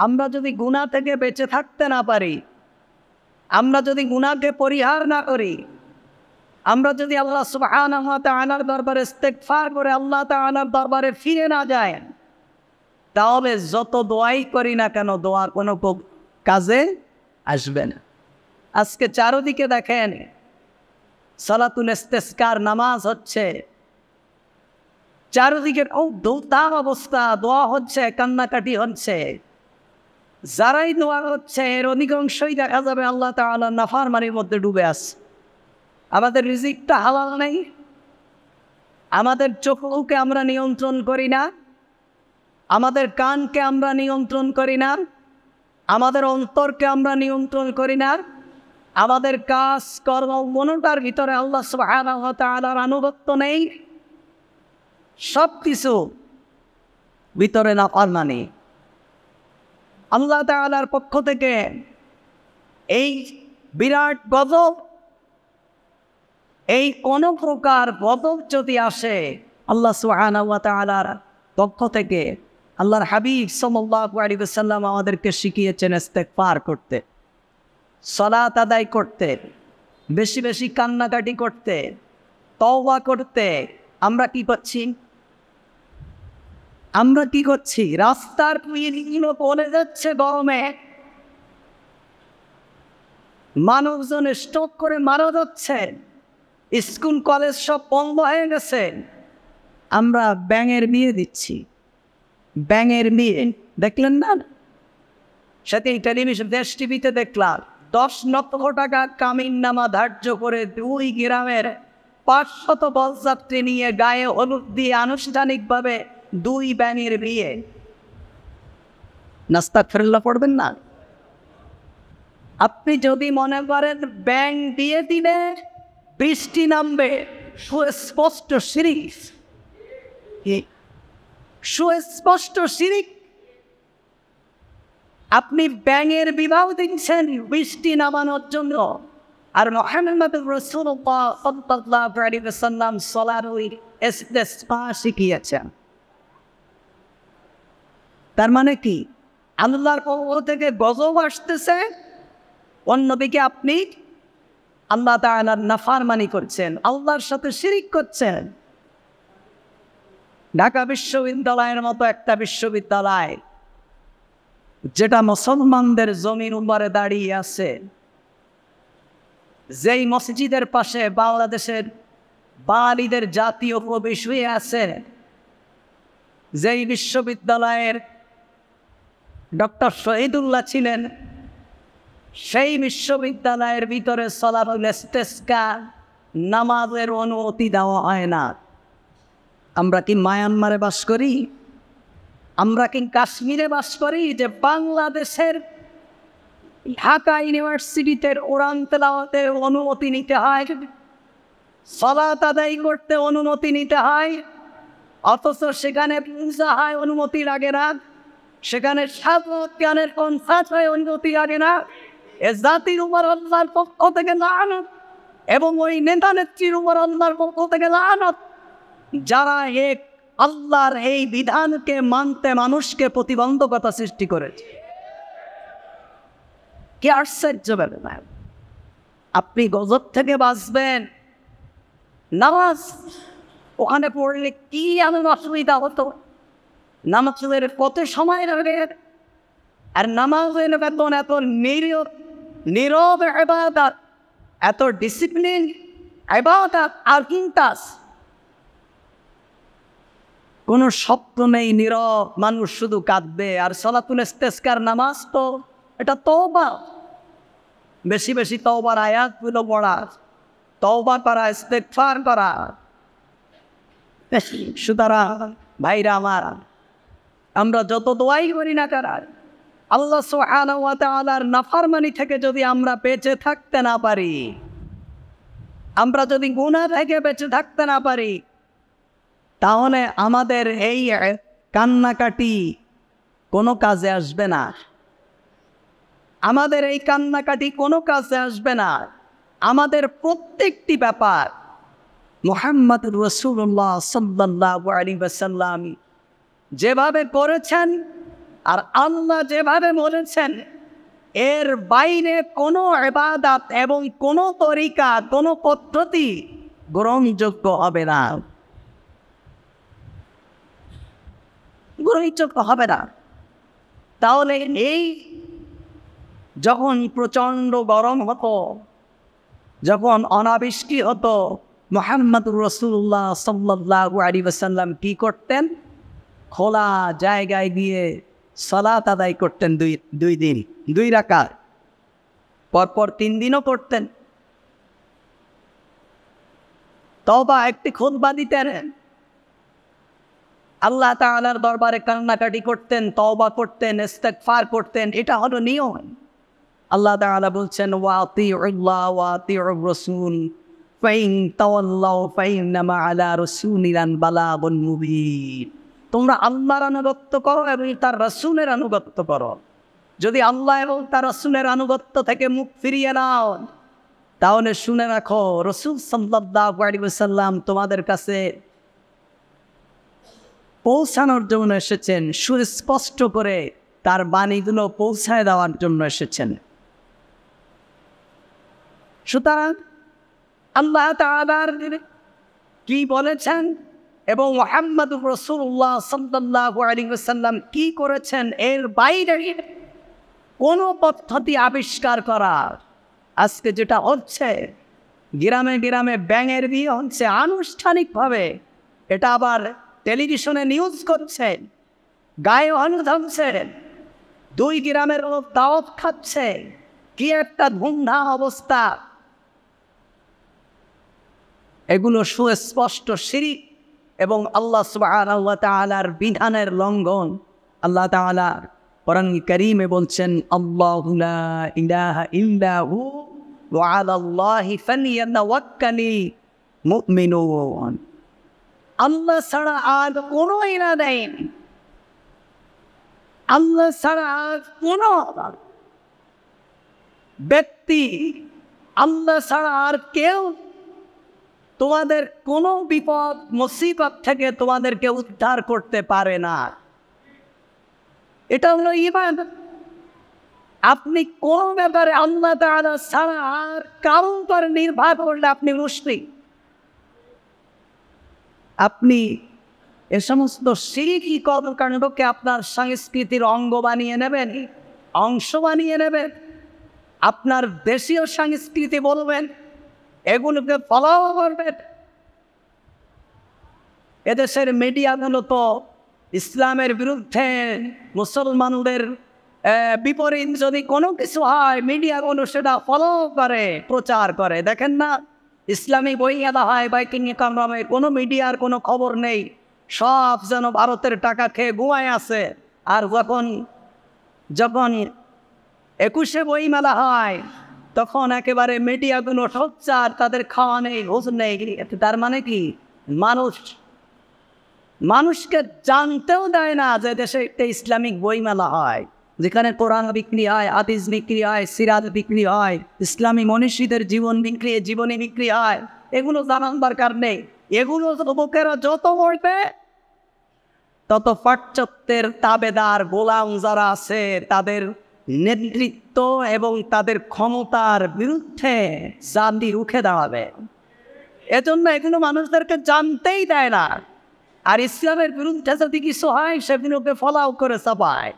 আমরা যদি গুনাহ থেকে বেঁচে থাকতে না পারি, আমরা যদি গুনাহকে পরিহার না করি, আমরা যদি আল্লাহ সুবহানাহু ওয়া তাআলার দরবারে ইস্তেগফার করে আল্লাহ তাআলার দরবারে ফিরে না যাই, তাহলে যত দোয়াই করি না কেন দোয়ার কোনো কাজে আসবে না। আজকে চারদিকে দেখেন সালাতুল ইস্তিসকার নামাজ হচ্ছে, চারদিকে দৌতাম অবস্থা, দোয়া হচ্ছে, কান্নাকাটি হচ্ছে। যারাই দোয়া হচ্ছে এর অধিকাংশই দেখা যাবে আল্লাহ তাআলার নাফরমানির মধ্যে ডুবে আছে। আমাদের রিজিকটা হালাল নেই, আমাদের চোখকে আমরা নিয়ন্ত্রণ করি না, আমাদের কানকে আমরা নিয়ন্ত্রণ করি না, আমাদের অন্তরকে আমরা নিয়ন্ত্রণ করি না, আমাদের কাজ কর্ম মনটার ভিতরে আল্লাহ সুবহানাহু ওয়া তাআলার আনুগত্য নেই, সব কিছু ভিতরে নাফরমানি। আল্লাহ তাআলার পক্ষ থেকে এই বিরাট গজব, এই কোন প্রকার গজব যদি আসে আল্লাহ সুবহানাহু ওয়া তাআলার পক্ষ থেকে, আল্লাহর হাবিব সাল্লাল্লাহু আলাইহি ওয়াসাল্লাম আমাদেরকে শিখিয়েছেন ইস্তেগফার করতে, সালাত আদায় করতে, বেশি বেশি কান্নাকাটি করতে, তওবা করতে। আমরা কি করছি? আমরা কি করছি? রাস্তার কুইলগুলো পড়ে যাচ্ছে গরমে, মানুষজন স্ট্রোক করে মারা যাচ্ছে, স্কুল কলেজ সব বন্ধ হয়ে গেছে, আমরা ব্যাঙের বিয়ে দিচ্ছি। ব্যাঙের বিয়ে দেখলেন না? সেদিন টেলিভিশন দেশ টিভিতে দেখলাম 10 লক্ষ টাকা কামিন নামা ধার্য করে 2 গ্রামের 500 বরযাত্রী নিয়ে গায়ে হলুদ দিয়ে আনুষ্ঠানিকভাবে 2 ব্যাঙের বিয়ে। নাস্তাগফিরুল্লাহ পড়বেন না? আপনি যদি মনে করেন ব্যাঙ দিয়ে দিলে বৃষ্টি নামবে, সুস্পষ্ট শিরক, সুস্পষ্ট শিরক। আপনি ব্যাঙের বিবাহ দিচ্ছেন বৃষ্টি নামানোর জন্য, আর মুহাম্মদ রাসূলুল্লাহ সাল্লাল্লাহু আলাইহি ওয়াসাল্লাম সালাতুল ইস্তিসকা শিখিয়েছেন। তার মানে কি? আল্লাহর পক্ষ থেকে গজব আসতেছে, অন্যদিকে আপনি আল্লাহ তাআলার নাফরমানি করছেন, আল্লাহর সাথে শিরক করছেন। ঢাকা বিশ্ববিদ্যালয়ের মতো একটা বিশ্ববিদ্যালয় যেটা মুসলমানদের জমির উপরে দাঁড়িয়ে আছে, যেই মসজিদের পাশে বাংলাদেশের বাঙালিদের জাতীয় প্রবেশ হয়ে আছে, যেই বিশ্ববিদ্যালয়ের ডক্টর শহীদুল্লাহ ছিলেন, সেই বিশ্ববিদ্যালয়ের ভিতরে সালাতুল ইস্তিসকা নামাজের অনুমতি দেওয়া হয় না। আমরা কি মায়ানমারে বাস করি? আমরা কি কাশ্মীরে বাস করি যে বাংলাদেশের ঢাকা ইউনিভার্সিটিতে কোরআন তেলাওয়াতের অনুমতি নিতে হয়, সালাত আদায় করতে অনুমতি নিতে হয়, অথচ সেখানে পূজা হয় অনুমতি লাগে না, সেখানে সাধক জ্ঞানের কনসার্ট হয় অনুমতি লাগে না। এ জাতির উপর আল্লাহর পক্ষ থেকে লানত এবং ওই নেতা নেত্রীর উপর আল্লাহর পক্ষ থেকে লানত, যারা এক আল্লাহর এই বিধানকে মানতে মানুষকে প্রতিবন্ধকতা সৃষ্টি করেছে। কি আশ্চর্য ব্যাপার! আপনি গজব থেকে বাঁচবেন, নামাজ ওখানে পড়লে কি এমন অসুবিধা হতো? নামাজের কত সময় লাগে, আর নামাজের বেতন এত নীরব ইবাদত, এত ডিসিপ্লিন ইবাদত, আর কিন্তাস কোনো শব্দ নেই, নীরব, মানুষ শুধু কাঁদবে। আর সালাতুল ইস্তিসকার নামাজ তো এটা তওবা, বেশি বেশি তওবার আয়াতগুলো পড়া, তওবা করা, ইস্তিগফার করা। সুতরাং ভাইরা আমার, আমরা যত দোয়াই করি না কেন, আল্লাহ সুবহানাহু ওয়া তাআলার নাফরমানি থেকে যদি আমরা বেঁচে থাকতে না পারি, আমরা যদি গুনাহ থেকে বেঁচে থাকতে না পারি, তাহলে আমাদের এই কান্নাকাটি কোনো কাজে আসবে না। আমাদের এই কান্নাকাটি কোনো কাজে আসবে না। আমাদের প্রত্যেকটি ব্যাপার মুহাম্মদ রাসূলুল্লাহ সাল্লাল্লাহু আলাইহি ওয়াসাল্লাম যেভাবে করেছেন আর আল্লাহ যেভাবে বলেছেন এর বাইরে কোনো ইবাদত এবং কোনো তরিকা, কোনো পদ্ধতি গ্রহণযোগ্য হবে না, গ্রহণযোগ্য হবে না। তাহলে এই যখন প্রচণ্ড গরম হতো, যখন অনাবৃষ্টি হতো, মুহাম্মদুর রাসূলুল্লাহ সাল্লাল্লাহু আলাইহি ওয়াসাল্লাম কি করতেন? খোলা জায়গায় গিয়ে সালাত আদায় করতেন, দুই দিন 2 রাকাত, পরপর 3 দিনও করতেন। তওবা একটি খুতবা দিতেন, আল্লাহ তাআলার দরবারে কান্নাকাটি করতেন, তওবা করতেন, ইস্তেগফার করতেন। এটা হলো নিয়ম। আল্লাহ তাআলা বলছেন ওয়া আতিউল্লাহ ওয়া আতিউর রাসূল ফাইন তাওয়াল্লাউ ফাইন্নামা আলা রাসূলিনাল বালাগুল মুবিন। তোমরা আল্লাহর আনুগত্য করো এবং তার রাসূলের আনুগত্য করো। যদি আল্লাহ এবং তার রাসূলের আনুগত্য থেকে মুখ ফিরিয়ে নাও, তাহলে শুনে রাখো রাসূল সাল্লাল্লাহু আলাইহি ওয়াসাল্লাম তোমাদের কাছে পৌঁছানোর জন্য এসেছেন, সুস্পষ্ট করে তার বাণীগুলো পৌঁছায় দেওয়ার জন্য এসেছেন। সুতরাং আল্লাহ তাআলা কি বলেছেন এবং মুহাম্মদুর রাসূলুল্লাহ সাল্লাল্লাহু আলাইহি ওয়াসাল্লাম কি করেছেন, এর বাইরে কোনো পদ্ধতি আবিষ্কার করা, আজকে যেটা হচ্ছে গ্রামে গ্রামে ব্যাঙের বিয়ে হচ্ছে আনুষ্ঠানিকভাবে, এটা আবার টেলিভিশনে নিউজ করছে, গায়ে অনুধাবছে, 2 গ্রামের লোক দাওয়াত খাচ্ছে, কি একটা ধুমধাম অবস্থা। এগুলো সুস্পষ্ট শিরক এবং আল্লাহ সুবহানাহু ওয়া তাআলার বিধানের লঙ্ঘন। আল্লাহ তাআলা কোরআন কারীমে বলছেন আল্লাহু লা ইলাহা ইল্লা হু ওয়া আলাল্লাহি ফালইয়াতাওয়াক্কালিল মুমিনুন। আল্লাহ ছাড়া আর কোনো ইলাহ নেই, আল্লাহ ছাড়া আর কোনো ব্যক্তি, আল্লাহ ছাড়া আর কেউ তোমাদের কোনো বিপদ মুসিবত থেকে তোমাদেরকে উদ্ধার করতে পারে না। এটা হলো ইবাদত। আপনি কোন ব্যাপারে আল্লাহ তাআলা ছাড়া আর কারোর উপর নির্ভর করলে আপনি মুশরিক। আপনি এ সমস্ত শিরকি কর্মকাণ্ডকে আপনার সংস্কৃতির অঙ্গ বানিয়ে নেবেন, অংশ বানিয়ে নেবেন, আপনার দেশীয় সংস্কৃতি বলবেন, এগুলোকে ফলো করবেন। এদেশের মিডিয়াগুলো তো ইসলামের বিরুদ্ধে, মুসলমানদের বিপরীত যদি কোনো কিছু হয়, মিডিয়াগুলো সেটা ফলো করে, প্রচার করে। দেখেন না, ইসলামী বই আদা হয় বাইকিং কামরামে, কোনো মিডিয়ার কোনো খবর নেই, সব যেন ভারতের টাকা খেয়ে ঘুমায় আছে। আর যখন 21শে বই মেলা হয়, তখন একেবারে মিডিয়াগুলো সোচ্চার, তাদের খাওয়া নেই, ঘুষ নেই। তার মানে কি, মানুষকে জানতেও দেয় না যে দেশে একটা ইসলামিক বই মেলা হয়, যেখানে কোরআন বিক্রি হয়, হাদিস বিক্রি হয়, সিরাত বিক্রি হয়, ইসলামী মনীষীদের জীবনী বিক্রি হয়। এগুলো জানার দরকার নেই। এগুলো লোকেরা যত বলবে, তত পাশ্চাত্যের তাবেদার গোলাম যারা আছে, তাদের নেতৃত্ব এবং তাদের ক্ষমতার বিরুদ্ধে জাতি রুখে দাঁড়াবে। এজন্য এগুলো মানুষদেরকে জানতেই দেয় না। আর ইসলামের বিরুদ্ধে যদি কিছু হয়, সেগুলোকে ফলাও করে চাপায়।